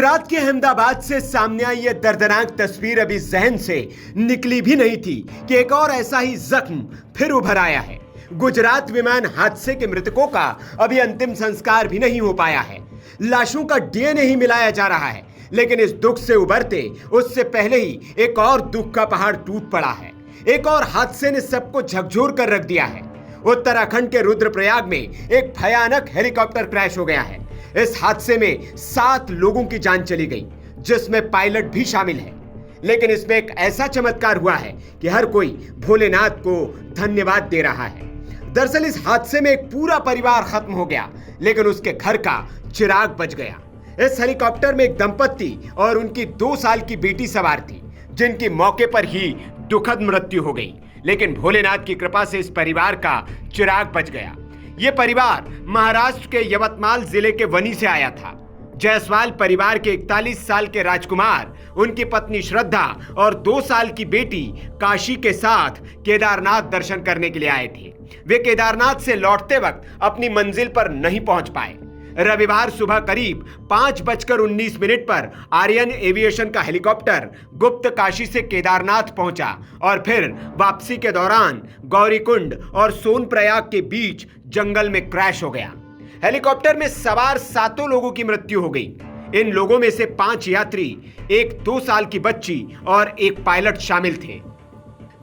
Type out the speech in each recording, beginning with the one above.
गुजरात के अहमदाबाद से सामने आई यह दर्दनाक तस्वीर अभी जहन से निकली भी नहीं थी कि एक और ऐसा ही जख्म फिर उभर आया है। गुजरात विमान हादसे के मृतकों का अभी अंतिम संस्कार भी नहीं हो पाया है। लाशों का डीएनए ही मिलाया जा रहा है, लेकिन इस दुख से उभरते उससे पहले ही एक और दुख का पहाड़ टूट पड़ा है। एक और हादसे ने सबको झकझोर कर रख दिया है। उत्तराखंड के रुद्रप्रयाग में एक भयानक हेलीकॉप्टर क्रैश हो गया है। इस हादसे में 7 लोगों की जान चली गई, जिसमें पायलट भी शामिल है। लेकिन इसमें एक ऐसा चमत्कार हुआ है कि हर कोई भोलेनाथ को धन्यवाद दे रहा है। दरअसल इस हादसे में एक पूरा परिवार खत्म हो गया, लेकिन उसके घर का चिराग बच गया। इस हेलीकॉप्टर में एक दंपत्ति और उनकी 2 साल की बेटी सवार थी, जिनकी मौके पर ही दुखद मृत्यु हो गई। लेकिन भोलेनाथ की कृपा से इस परिवार का चिराग बच गया। ये परिवार महाराष्ट्र के यवतमाल जिले के वनी से आया था। जायसवाल परिवार के 41 साल के राजकुमार, उनकी पत्नी श्रद्धा और 2 साल की बेटी काशी के साथ केदारनाथ दर्शन करने के लिए आए थे। वे केदारनाथ से लौटते वक्त अपनी मंजिल पर नहीं पहुंच पाए। रविवार सुबह करीब 5:19 पर आर्यन एविएशन का हेलीकॉप्टर गुप्त काशी से केदारनाथ पहुंचा और फिर वापसी के दौरान गौरीकुंड और सोनप्रयाग के बीच जंगल में क्रैश हो गया। हेलीकॉप्टर में सवार 7 लोगों की मृत्यु हो गई। इन लोगों में से 5 यात्री, एक 2 साल की बच्ची और एक पायलट शामिल थे,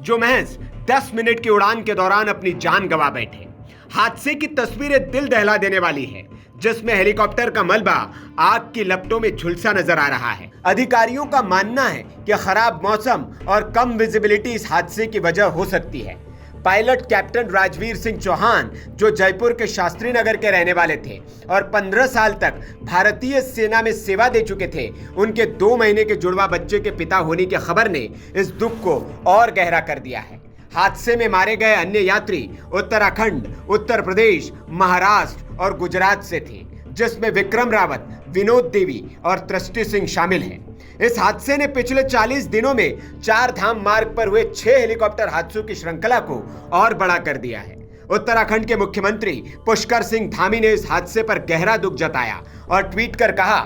जो महज 10 मिनट की उड़ान के दौरान अपनी जान गंवा बैठे। हादसे की तस्वीरें दिल दहला देने वाली है, जिसमें हेलीकॉप्टर का मलबा आग की लपटों में झुलसा नजर आ रहा है। अधिकारियों का मानना है कि खराब मौसम और कम विजिबिलिटी इस हादसे की वजह हो सकती है। पायलट कैप्टन राजवीर सिंह चौहान, जो जयपुर के शास्त्री नगर के रहने वाले थे और 15 साल तक भारतीय सेना में सेवा दे चुके थे, उनके 2 महीने के जुड़वा बच्चे के पिता होने की खबर ने इस दुख को और गहरा कर दिया है। हादसे में मारे गए अन्य यात्री उत्तराखंड, उत्तर प्रदेश, महाराष्ट्र और गुजरात से थे, जिसमें विक्रम रावत, विनोद देवी और तृष्टि सिंह शामिल हैं। इस हादसे ने पिछले 40 दिनों में 4 धाम मार्ग पर हुए 6 हेलीकॉप्टर हादसों की श्रृंखला को और बड़ा कर दिया है। उत्तराखंड के मुख्यमंत्री पुष्कर सिंह धामी ने इस हादसे पर गहरा दुख जताया और ट्वीट कर कहा,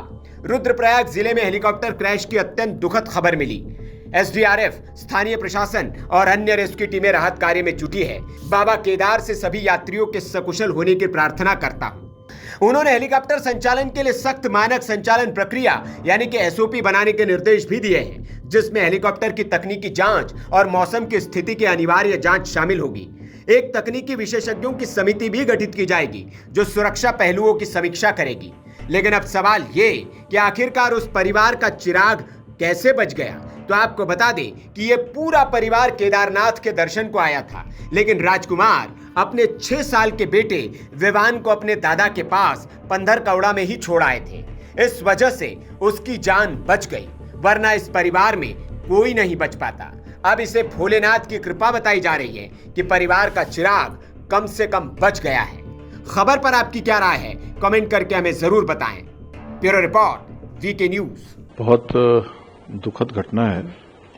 रुद्रप्रयाग जिले में हेलीकॉप्टर क्रैश की अत्यंत दुखद खबर मिली। एसडीआरएफ, स्थानीय प्रशासन और अन्य रेस्क्यू टीमें राहत कार्य में जुटी है। बाबा केदार से सभी यात्रियों के सकुशल होने की प्रार्थना करता हूं। उन्होंने हेलीकॉप्टर संचालन के लिए सख्त मानक संचालन प्रक्रिया यानी कि एसओपी बनाने के निर्देश भी दिए हैं, जिसमें हेलीकॉप्टर की तकनीकी जांच और मौसम की स्थिति की अनिवार्य जांच शामिल होगी। एक तकनीकी विशेषज्ञों की समिति भी गठित की जाएगी, जो सुरक्षा पहलुओं की समीक्षा करेगी। लेकिन अब सवाल ये कि आखिरकार उस परिवार का चिराग कैसे बच गया। तो आपको बता दें कि ये पूरा परिवार केदारनाथ के दर्शन को आया था, लेकिन राजकुमार अपने 6 साल के बेटे विवान को अपने दादा के पास पंधरकौड़ा में ही छोड़ आए थे। इस वजह से उसकी जान बच गई, वरना इस परिवार में कोई नहीं बच पाता। अब इसे भोलेनाथ की कृपा बताई जा रही है कि परिवार का चिराग कम से कम बच गया है। खबर पर आपकी क्या राय है, कमेंट करके हमें जरूर बताएं। Bureau report, VK news. बहुत दुखद घटना है।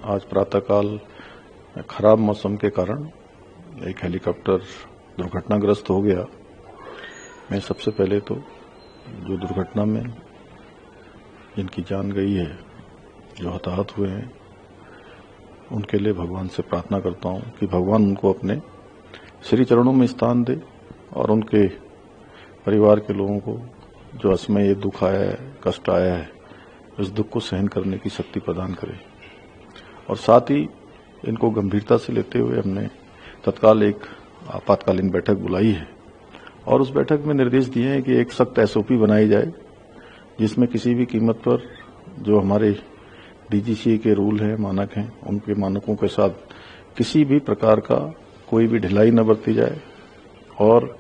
आज प्रातःकाल खराब मौसम के कारण एक हेलीकॉप्टर दुर्घटनाग्रस्त हो गया। मैं सबसे पहले तो जो दुर्घटना में जिनकी जान गई है, जो हताहत हुए हैं, उनके लिए भगवान से प्रार्थना करता हूं कि भगवान उनको अपने श्री चरणों में स्थान दे और उनके परिवार के लोगों को जो असमय ये दुख आया है, कष्ट आया है, इस दुख को सहन करने की शक्ति प्रदान करे। और साथ ही इनको गंभीरता से लेते हुए हमने तत्काल एक आपातकालीन बैठक बुलाई है और उस बैठक में निर्देश दिए हैं कि एक सख्त एसओपी बनाई जाए, जिसमें किसी भी कीमत पर जो हमारे डीजीसीए के रूल हैं, मानक हैं, उनके मानकों के साथ किसी भी प्रकार का कोई भी ढिलाई न बरती जाए और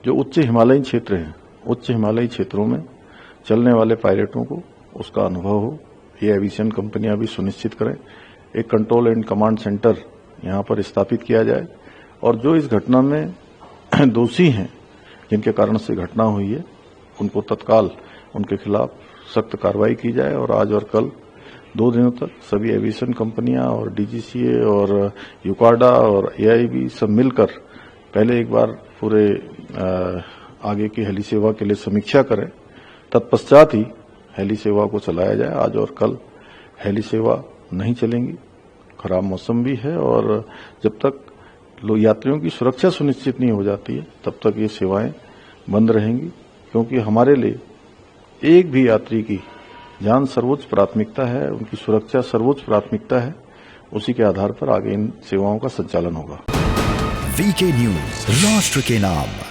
जो उच्च हिमालयी क्षेत्र हैं, उच्च हिमालयी क्षेत्रों में चलने वाले पायलटों को उसका अनुभव हो, ये एविएशन कंपनियां भी सुनिश्चित करें। एक कंट्रोल एंड कमांड सेंटर यहां पर स्थापित किया जाए और जो इस घटना में दोषी हैं, जिनके कारण से घटना हुई है, उनको तत्काल उनके खिलाफ सख्त कार्रवाई की जाए। और आज और कल 2 दिनों तक सभी एविएशन कंपनियां और डीजीसीए और यूकाडा और एआईबी सब मिलकर पहले एक बार पूरे आगे की हेली सेवा के लिए समीक्षा करें। तत्पश्चात ही हेली सेवा को चलाया जाए। आज और कल हेली सेवा नहीं चलेंगी, खराब मौसम भी है और जब तक यात्रियों की सुरक्षा सुनिश्चित नहीं हो जाती है तब तक ये सेवाएं बंद रहेंगी, क्योंकि हमारे लिए एक भी यात्री की जान सर्वोच्च प्राथमिकता है, उनकी सुरक्षा सर्वोच्च प्राथमिकता है। उसी के आधार पर आगे इन सेवाओं का संचालन होगा। वीके न्यूज, राष्ट्र के नाम।